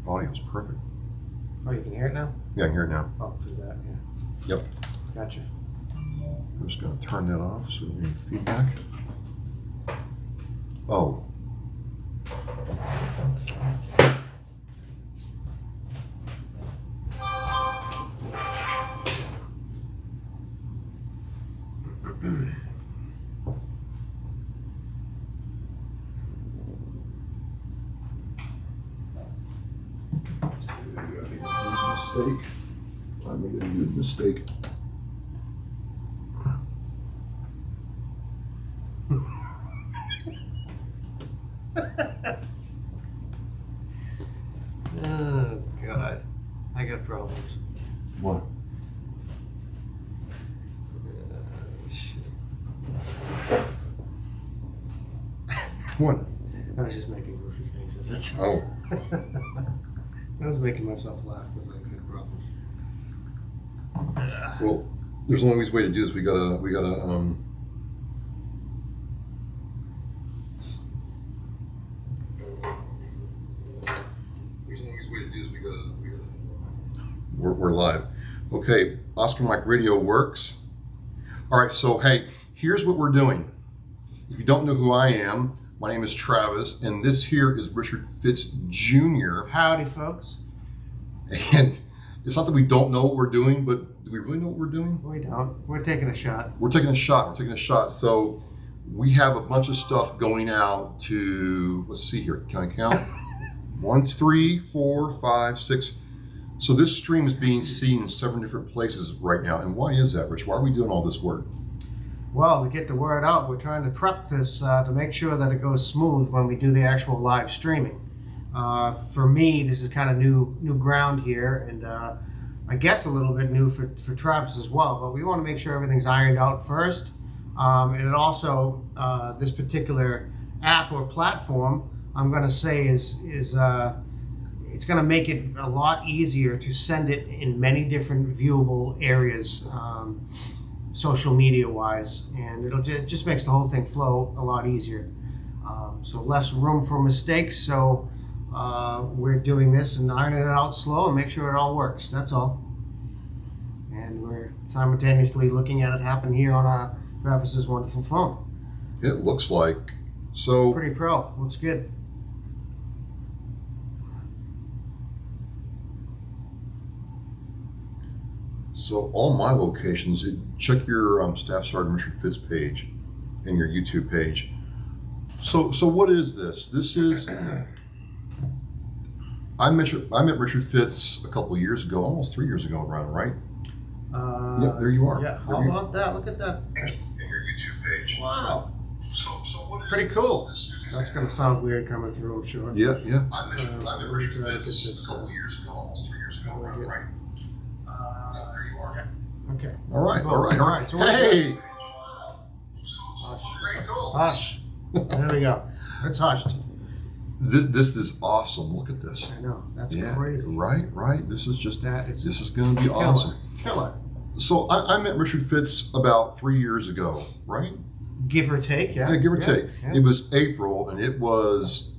Audio's perfect. Oh, you can hear it now? Yeah, I can hear it now. Oh, through that, yeah. Yep. Gotcha. I'm just going to turn that off so we don't get feedback. Oh. I made a huge mistake. Oh, God. I got problems. What? Shit. What? I was just making goofy faces. That's Oh. I was making myself laugh because I had problems. Well, there's only always way to do this. We gotta There's only always way to do this. We're live. Okay, Oscar Mike Radio works. All right, so hey, here's what we're doing. If you don't know who I am, my name is Travis, and this here is Richard Fitz Jr. Howdy, folks. And it's not that we don't know what we're doing, but do we really know what we're doing? We don't. We're taking a shot. We're taking a shot. So we have a bunch of stuff going out to, let's see here, can I count? 1, 3, 4, 5, 6. So this stream is being seen in 7 different places right now. And why is that, Rich? Why are we doing all this work? Well, to get the word out, we're trying to prep this to make sure that it goes smooth when we do the actual live streaming. For me, this is kind of new ground here, and I guess a little bit new for Travis as well. But we want to make sure everything's ironed out first. And it also, this particular app or platform, I'm going to say is it's going to make it a lot easier to send it in many different viewable areas, social media wise, and it just makes the whole thing flow a lot easier. So less room for mistakes. So we're doing this and ironing it out slow and make sure it all works. That's all. And we're simultaneously looking at it happen here on Travis's wonderful phone. It looks like, so. Pretty pro. Looks good. So all my locations, check your Staff Sergeant Richard Fitz page and your YouTube page. So what is this? This is, I met Richard Fitz a couple of years ago, almost 3 years ago around, right? Yep, there you are. Yeah, how about that? Look at that. And your YouTube page. Wow. So what is Pretty cool. This? That's going to sound weird coming through, I'm sure. Yeah. I met Richard try to Fitz get this, a couple of years ago, almost 3 years ago around, right? Yeah, there you are. Okay. All right. So Hey! Hush. Very cool. Hush. There we go. It's hushed. This is awesome. Look at this. I know. That's Yeah, crazy. right. This is going to be killer. awesome. Killer. So I met Richard Fitz about 3 years ago, right? Give or take, yeah. Yeah, give or take. Yeah. It was April, and it was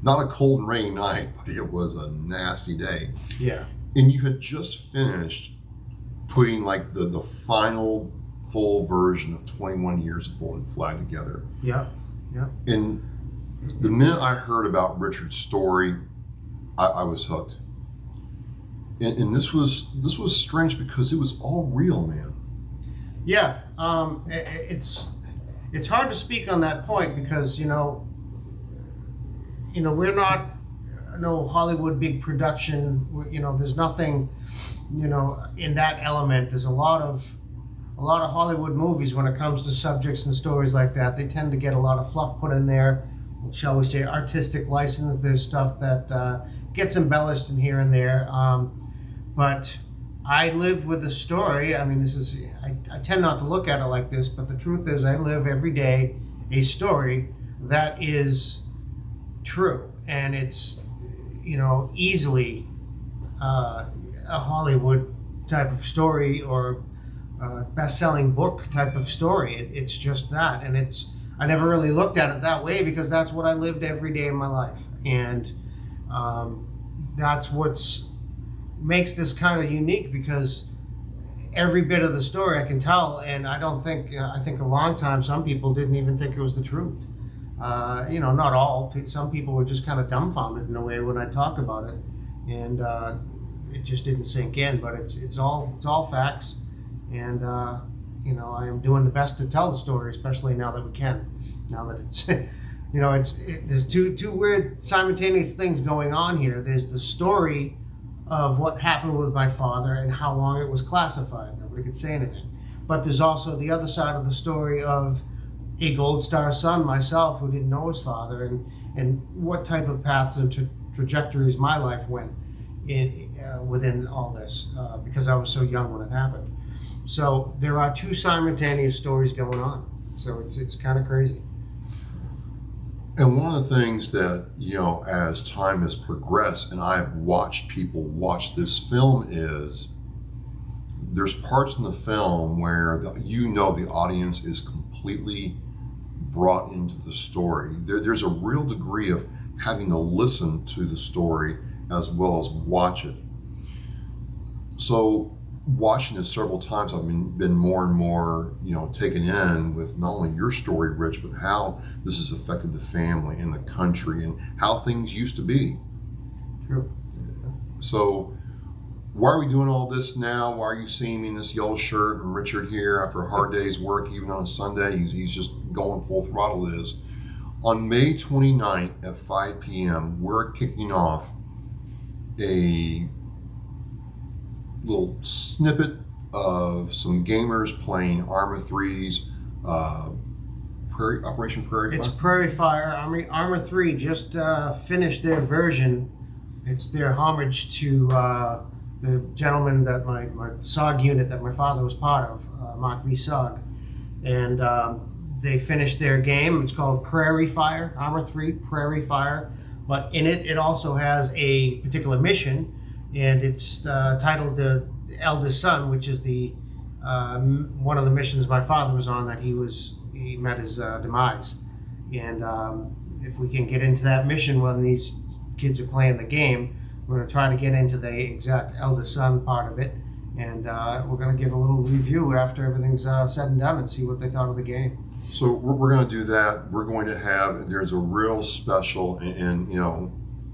not a cold and rainy night, but it was a nasty day. Yeah. And you had just finished putting like the final full version of 21 Years of Folded Flag together. Yeah. And the minute I heard about Richard's story, I was hooked. And this was strange because it was all real, man. Yeah. It's hard to speak on that point because we're not no Hollywood big production. There's nothing in that element. There's a lot of Hollywood movies when it comes to subjects and stories like that. They tend to get a lot of fluff put in there, shall we say, artistic license. There's stuff that gets embellished in here and there. But I live with the story. I mean, I tend not to look at it like this, but the truth is I live every day a story that is true. And it's, easily a Hollywood type of story or best-selling book type of story. It's just that, and I never really looked at it that way because that's what I lived every day of my life, and that's what's makes this kind of unique, because every bit of the story I can tell, and I think a long time some people didn't even think it was the truth. Not all. Some people were just kind of dumbfounded in a way when I talk about it, and it just didn't sink in. But it's all facts, and I am doing the best to tell the story, especially now that we can. Now that it's there's two weird simultaneous things going on here. There's the story of what happened with my father and how long it was classified. Nobody could say anything. But there's also the other side of the story of a Gold Star son, myself, who didn't know his father, and what type of paths and trajectories my life went in within all this, because I was so young when it happened. So there are two simultaneous stories going on. So it's kind of crazy. And one of the things that, as time has progressed, and I've watched people watch this film, is there's parts in the film where the audience is completely brought into the story. There's a real degree of having to listen to the story as well as watch it. So watching it several times, I've been more and more, taken in with not only your story, Rich, but how this has affected the family and the country and how things used to be. True. So why are we doing all this now? Why are you seeing me in this yellow shirt and Richard here after a hard day's work, even on a Sunday? He's just going full throttle. Is on May 29th at 5 p.m., we're kicking off a little snippet of some gamers playing Arma 3's Operation Prairie Fire. It's Prairie Fire. Arma 3 just finished their version. It's their homage to the gentleman that my SOG unit that my father was part of, Mark V. SOG. And they finished their game. It's called Prairie Fire, Arma 3 Prairie Fire. But in it also has a particular mission, and it's titled The Eldest Son, which is the one of the missions my father was on that he met his demise. And if we can get into that mission when these kids are playing the game, we're going to try to get into the exact eldest son part of it, and we're going to give a little review after everything's said and done and see what they thought of the game. So we're going to do that. We're going to there's a real special, and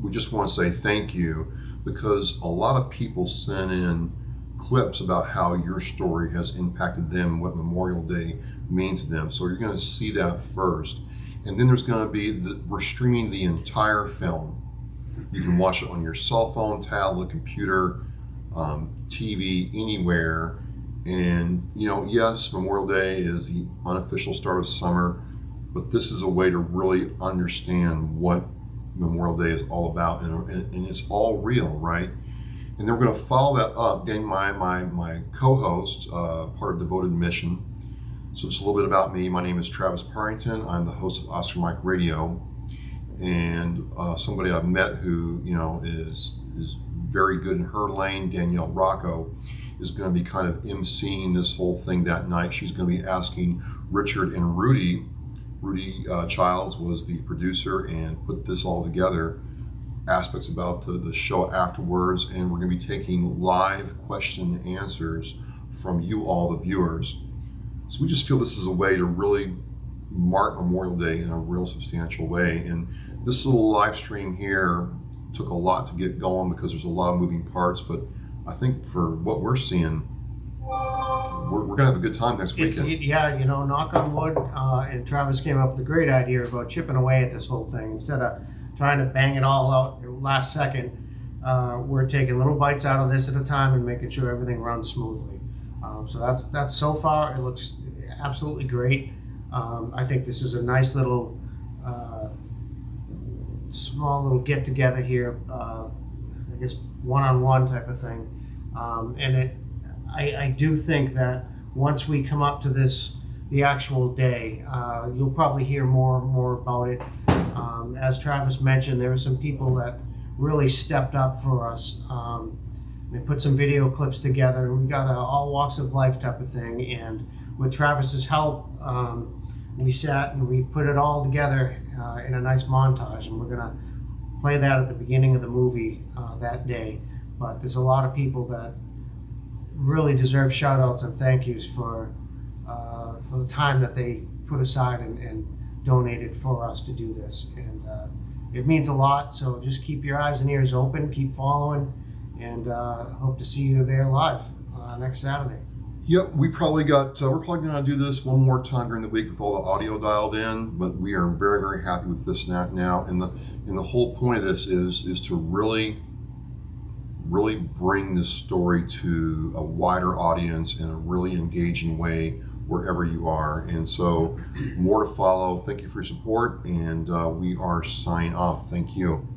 we just want to say thank you, because a lot of people sent in clips about how your story has impacted them and what Memorial Day means to them. So you're going to see that first. And then there's going to be, we're streaming the entire film. You can watch it on your cell phone, tablet, computer, TV, anywhere. And, yes, Memorial Day is the unofficial start of summer, but this is a way to really understand what Memorial Day is all about, and it's all real, right? And then we're going to follow that up. Again, my co-host, part of Devoted Mission. So just a little bit about me. My name is Travis Parrington. I'm the host of Oscar Mike Radio, and somebody I've met who is very good in her lane, Danielle Rocco, is going to be kind of emceeing this whole thing that night. She's going to be asking Richard and Rudy. Rudy Childs was the producer and put this all together, aspects about the show afterwards, and we're going to be taking live question and answers from you all, the viewers. So we just feel this is a way to really mark Memorial Day in a real substantial way. And this little live stream here took a lot to get going because there's a lot of moving parts, but I think for what we're seeing, we're going to have a good time next weekend. Knock on wood. And Travis came up with a great idea about chipping away at this whole thing. Instead of trying to bang it all out last second, we're taking little bites out of this at a time and making sure everything runs smoothly. So that's so far, it looks absolutely great. I think this is a nice little, small little get together here, I guess one-on-one type of thing. And I do think that once we come up to the actual day, you'll probably hear more about it. As Travis mentioned, there were some people that really stepped up for us. They put some video clips together. We got a all walks of life type of thing, and with Travis's help, we sat and we put it all together in a nice montage, and we're gonna play that at the beginning of the movie that day. But there's a lot of people that really deserve shout outs and thank yous for the time that they put aside and donated for us to do this. And it means a lot, so just keep your eyes and ears open, keep following, and hope to see you there live next Saturday. Yep, we're probably going to do this one more time during the week with all the audio dialed in, but we are very, very happy with this now. And the whole point of this is to really bring this story to a wider audience in a really engaging way wherever you are. And so more to follow. Thank you for your support, and we are signing off. Thank you.